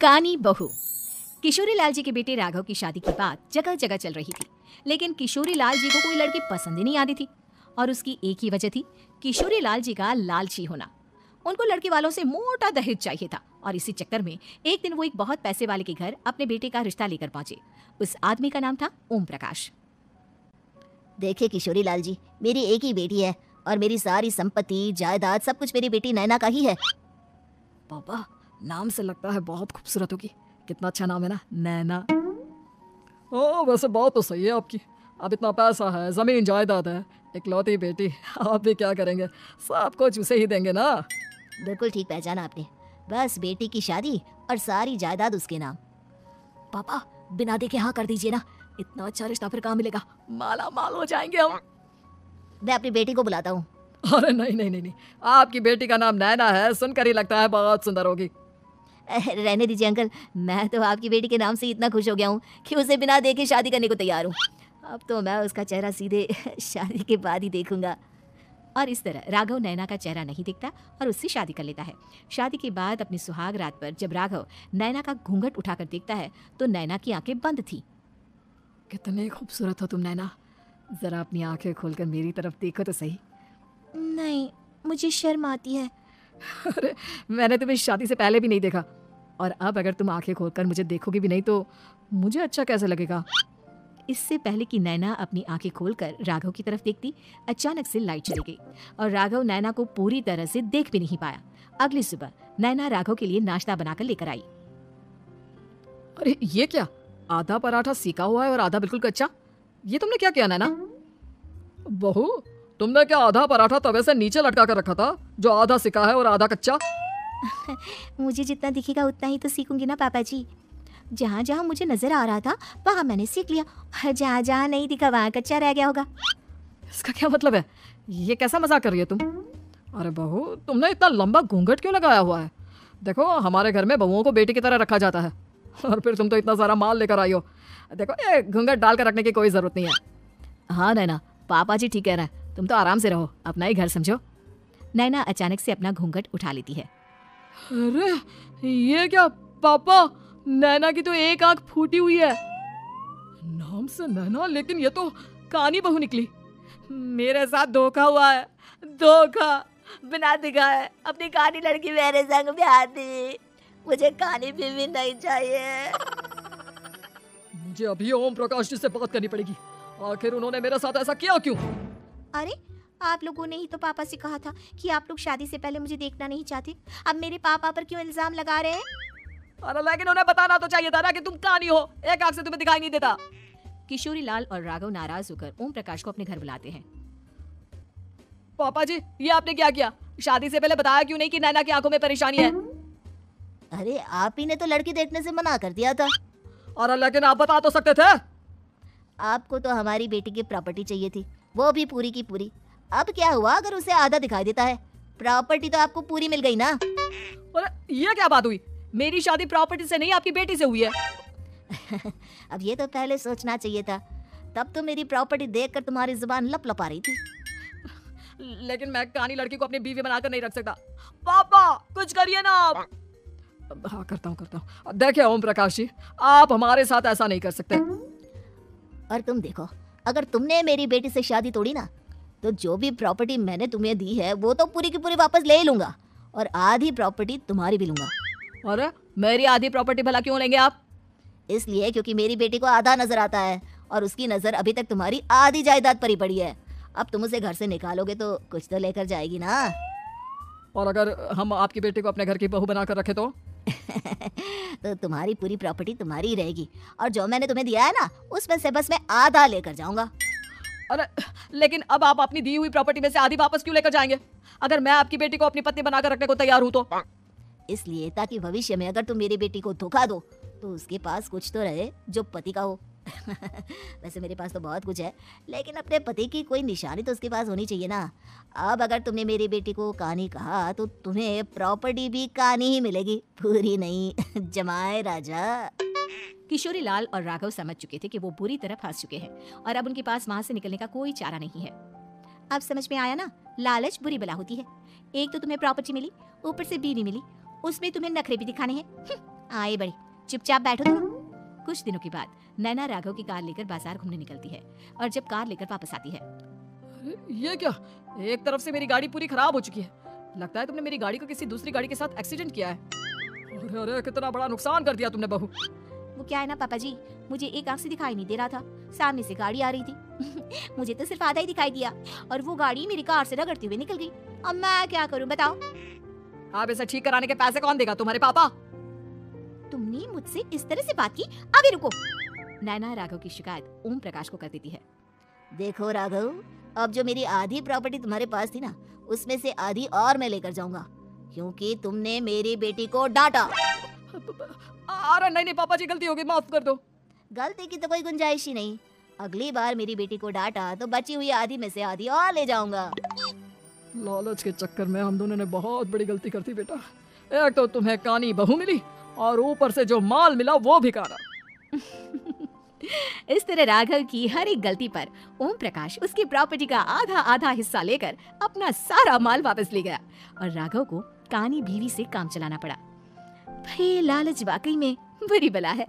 कानी बहू। किशोरी लाल जी के बेटे राघव की शादी की बात जगह जगह चल रही थी, लेकिन किशोरी लाल जी को कोई लड़की पसंद ही नहीं आती थी। और उसकी एक ही वजह थी, किशोरी लाल जी का लालची होना। उनको लड़की वालों से मोटा दहेज चाहिए था और इसी चक्कर में एक दिन वो एक बहुत पैसे वाले के घर अपने बेटे का रिश्ता लेकर पहुंचे। उस आदमी का नाम था ओम प्रकाश। देखिए किशोरी लाल जी, मेरी एक ही बेटी है और मेरी सारी संपत्ति जायदाद सब कुछ मेरी बेटी नैना का ही है। पापा, नाम से लगता है बहुत खूबसूरत होगी। कितना अच्छा नाम है ना, नैना। ओ, वैसे बात तो सही है आपकी। अब इतना पैसा है, जमीन जायदाद है, इकलौती बेटी, आप भी क्या करेंगे? सब कुछ उसे ही देंगे ना। बिल्कुल ठीक पहचाना आपने। बस बेटी की शादी और सारी जायदाद उसके नाम। पापा, बिना देखे हाँ कर दीजिए ना। इतना अच्छा रिश्ता फिर कहाँ मिलेगा? माला माल हो जाएंगे हम। मैं अपनी बेटी को बुलाता हूँ। अरे नहीं नहीं नहीं नहीं, आपकी बेटी का नाम नैना है, सुनकर ही लगता है बहुत सुंदर होगी। रहने दीजिए अंकल, मैं तो आपकी बेटी के नाम से इतना खुश हो गया हूँ कि उसे बिना देखे शादी करने को तैयार हूँ। अब तो मैं उसका चेहरा सीधे शादी के बाद ही देखूंगा। और इस तरह राघव नैना का चेहरा नहीं देखता और उससे शादी कर लेता है। शादी के बाद अपनी सुहाग रात पर जब राघव नैना का घूंघट उठाकर देखता है तो नैना की आंखें बंद थी। कितनी खूबसूरत हो तुम नैना, जरा अपनी आंखें खोलकर मेरी तरफ देखो तो सही। नहीं, मुझे शर्म आती है। अरे, मैंने तुम्हें शादी से पहले भी नहीं देखा, और अब अगर तुम आंखें खोलकर मुझे देखोगी भी नहीं तो मुझे अच्छा कैसे लगेगा? इससे पहले कि नैना अपनी आंखें खोलकर राघव की तरफ देखती, अचानक से लाइट चली गई और राघव नैना को पूरी तरह से देख भी नहीं पाया। अगली सुबह नैना राघव के लिए नाश्ता बनाकर लेकर आई। अरे ये क्या, आधा पराठा सेका हुआ है और आधा बिल्कुल कच्चा। ये तुमने क्या किया नैना? बहू, तुमने क्या आधा पराठा तवे से नीचे लटका कर रखा था जो आधा सिका है और आधा कच्चा? मुझे जितना दिखेगा उतना ही तो सीखूंगी ना पापा जी। जहाँ जहाँ मुझे नजर आ रहा था वहाँ मैंने सीख लिया, और जहाँ जहाँ नहीं दिखा वहाँ कच्चा रह गया होगा। इसका क्या मतलब है? ये कैसा मजाक कर रही है तुम? अरे बहू, तुमने इतना लंबा घूंघट क्यों लगाया हुआ है? देखो, हमारे घर में बहुओं को बेटी की तरह रखा जाता है, और फिर तुम तो इतना सारा माल लेकर आई हो। देखो, ये घूंघट डालकर रखने की कोई जरूरत नहीं है। हाँ नैना, पापा जी ठीक कह रहे हैं, तुम तो आराम से रहो, अपना ही घर समझो। नैना अचानक से अपना घूंघट उठा लेती है। अरे ये क्या पापा, नैना की तो एक आंख फूटी हुई है। नाम से नैना, लेकिन ये तो कानी बहू निकली। मेरे साथ धोखा हुआ है, धोखा। बिना दिखाए अपनी कानी लड़की मेरे संग ब्याह दी। मुझे कानी भी नहीं चाहिए। मुझे अभी ओम प्रकाश जी से बात करनी पड़ेगी। आखिर उन्होंने मेरे साथ ऐसा किया क्यों? अरे, आप लोगों ने ही तो पापा से कहा था कि आप लोग शादी से पहले मुझे देखना नहीं चाहते। अब मेरे पापा पर क्यों इल्जाम लगा रहे हैं? अरे लेकिन उन्हें बताना तो चाहिए था ना कि तुम कानी हो, एक आंख से तुम्हें दिखाई नहीं देता। किशोरी लाल और राघव नाराज होकर ओम प्रकाश को अपने घर बुलाते हैं। पापा जी, ये आपने क्या किया? शादी से पहले बताया क्यों नहीं कि नैना की आंखों में परेशानी है? अरे, आप ही ने तो लड़की देखने से मना कर दिया था। अरे लेकिन आप बता तो सकते थे। आपको तो हमारी बेटी की प्रॉपर्टी चाहिए थी, वो भी पूरी की पूरी। अब क्या हुआ अगर उसे आधा दिखाई देता है? प्रॉपर्टी तो आपको पूरी मिल गई ना। अरे ये क्या बात हुई? मेरी शादी प्रॉपर्टी से नहीं, आपकी बेटी से हुई है। अब ये तो पहले सोचना चाहिए था, तब तो मेरी प्रॉपर्टी देखकर तुम्हारी जुबान लप लपा रही थी। लेकिन मैं कानी लड़की को अपनी बीवी बनाकर नहीं रख सकता। पापा, कुछ करिए ना आप। हाँ, करता हूँ। देखिए ओम प्रकाश जी, आप हमारे साथ ऐसा नहीं कर सकते। और तुम देखो, अगर तुमने मेरी बेटी से शादी तोड़ी ना, तो जो भी प्रॉपर्टी मैंने तुम्हें दी है वो तो पूरी की पूरी वापस ले ही लूंगा, और आधी प्रॉपर्टी तुम्हारी भी लूंगा। अरे मेरी आधी प्रॉपर्टी भला क्यों लेंगे आप? इसलिए क्योंकि मेरी बेटी को आधा नजर आता है और उसकी नजर अभी तक तुम्हारी आधी जायदाद पर ही पड़ी है। अब तुम उसे घर से निकालोगे तो कुछ तो लेकर जाएगी ना। और अगर हम आपकी बेटी को अपने घर की बहू बनाकर रखे तो? तो तुम्हारी पूरी प्रॉपर्टी तुम्हारी रहेगी, और जो मैंने तुम्हें दिया है ना, उसमें से बस मैं आधा लेकर जाऊंगा। अरे लेकिन अब आप अपनी दी हुई प्रॉपर्टी में से आधी वापस क्यों लेकर जाएंगे? अगर मैं आपकी बेटी को अपनी पत्नी बनाकर रखने को तैयार हूँ तो? इसलिए ताकि भविष्य में अगर तुम मेरी बेटी को धोखा दो तो उसके पास कुछ तो रहे जो पति का हो। वैसे मेरे पास तो बहुत कुछ है, लेकिन अपने पति की कोई निशानी तो उसके पास होनी चाहिए ना। अब अगर तुमने मेरी बेटी को कानी कहा तो तुम्हें प्रॉपर्टी भी कानी ही मिलेगी, पूरी नहीं। जमाए राजा। किशोरी लाल और राघव समझ चुके थे कि वो बुरी तरह फंस चुके हैं और अब उनके पास वहाँ से निकलने का कोई चारा नहीं है। अब समझ में आया ना, लालच बुरी बला होती है। एक तो तुम्हें प्रॉपर्टी मिली, ऊपर से बीवी मिली, उसमें तुम्हें नखरे भी दिखाने हैं। आए बड़ी, चुपचाप बैठो तुम। कुछ दिनों के बाद नैना राघव की कार लेकर बाजार घूमने निकलती है और जब कार लेकर वापस आती है, अरे ये क्या, एक तरफ से मेरी गाड़ी पूरी खराब हो चुकी है। लगता है तुमने मेरी गाड़ी को किसी दूसरी गाड़ी के साथ एक्सीडेंट किया है। अरे अरे कितना बड़ा नुकसान कर दिया तुमने बहू। वो क्या है ना पापा जी, मुझे एक आंख से दिखाई नहीं दे रहा था, सामने से गाड़ी आ रही थी। मुझे तो सिर्फ आधा ही दिखाई दिया और वो गाड़ी मेरी कार से रगड़ती हुई निकल गई। अब मैं क्या करूं बताओ? अब इसे ठीक कराने के पैसे कौन देगा, तुम्हारे पापा? तुमने मुझसे इस तरह से बात की? अभी रुको। नैना राघव की शिकायत ओम प्रकाश को कर देती है। देखो राघव, अब जो मेरी आधी प्रॉपर्टी तुम्हारे पास थी ना, उसमें से आधी और मैं लेकर जाऊंगा, क्योंकि तुमने मेरी बेटी को डांटा। अरे नहीं पापा जी, गलती हो गई, माफ कर दो। गलती की तो कोई गुंजाइश ही नहीं। अगली बार मेरी बेटी को डांटा तो बची हुई आधी में से आधी और ले जाऊंगा। लालच के चक्कर में हम दोनों ने बहुत बड़ी गलती कर दी बेटा। एक तो तुम्हें कानी बहू मिली और ऊपर से जो माल मिला वो भी काना। इस तरह राघव की हर एक गलती पर ओम प्रकाश उसकी प्रॉपर्टी का आधा आधा हिस्सा लेकर अपना सारा माल वापस ले गया और राघव को कानी बीवी से काम चलाना पड़ा। भाई लालच वाकई में बुरी बला है।